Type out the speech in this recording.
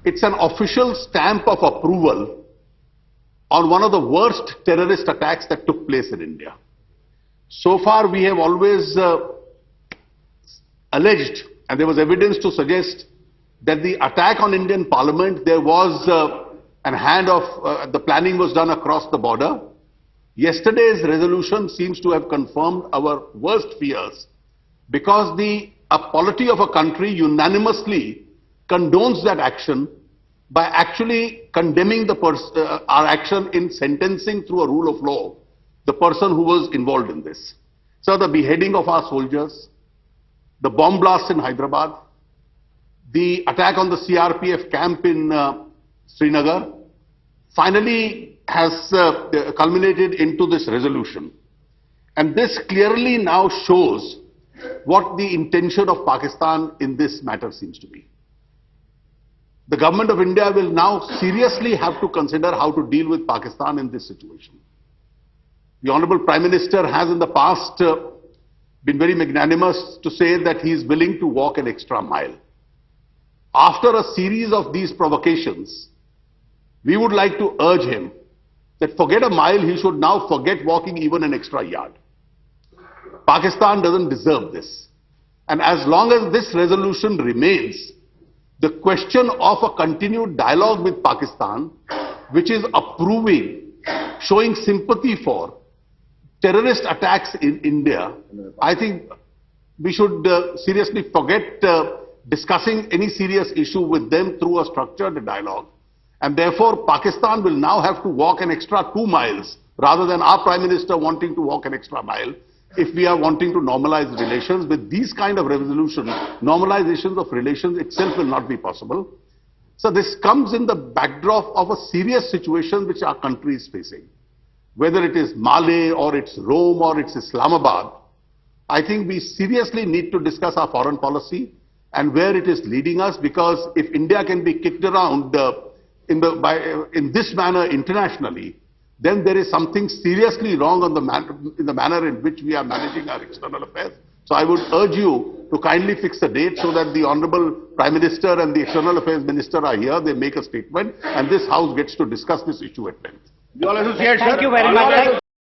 It's an official stamp of approval on one of the worst terrorist attacks that took place in India. So far, we have always alleged, and there was evidence to suggest that the attack on Indian Parliament, there was a hand of, the planning was done across the border. Yesterday's resolution seems to have confirmed our worst fears, because the polity of a country unanimously condones that action by actually condemning our action in sentencing through a rule of law the person who was involved in this. So the beheading of our soldiers, the bomb blast in Hyderabad, the attack on the CRPF camp in Srinagar, finally has culminated into this resolution. And this clearly now shows what the intention of Pakistan in this matter seems to be. The government of India will now seriously have to consider how to deal with Pakistan in this situation. The Honorable Prime Minister has in the past been very magnanimous to say that he is willing to walk an extra mile. After a series of these provocations, we would like to urge him that forget a mile, he should now forget walking even an extra yard. Pakistan doesn't deserve this. And as long as this resolution remains, the question of a continued dialogue with Pakistan, which is approving, showing sympathy for terrorist attacks in India, I think we should seriously forget discussing any serious issue with them through a structured dialogue. And therefore, Pakistan will now have to walk an extra 2 miles rather than our Prime Minister wanting to walk an extra mile if we are wanting to normalize relations. With these kind of resolutions, normalizations of relations itself will not be possible. So this comes in the backdrop of a serious situation which our country is facing. Whether it is Male or it's Rome or it's Islamabad, I think we seriously need to discuss our foreign policy and where it is leading us, because if India can be kicked around in this manner internationally, then there is something seriously wrong on in the manner in which we are managing our external affairs. So I would urge you to kindly fix a date so that the Honorable Prime Minister and the External Affairs Minister are here, they make a statement, and this House gets to discuss this issue at length. Thank you very much.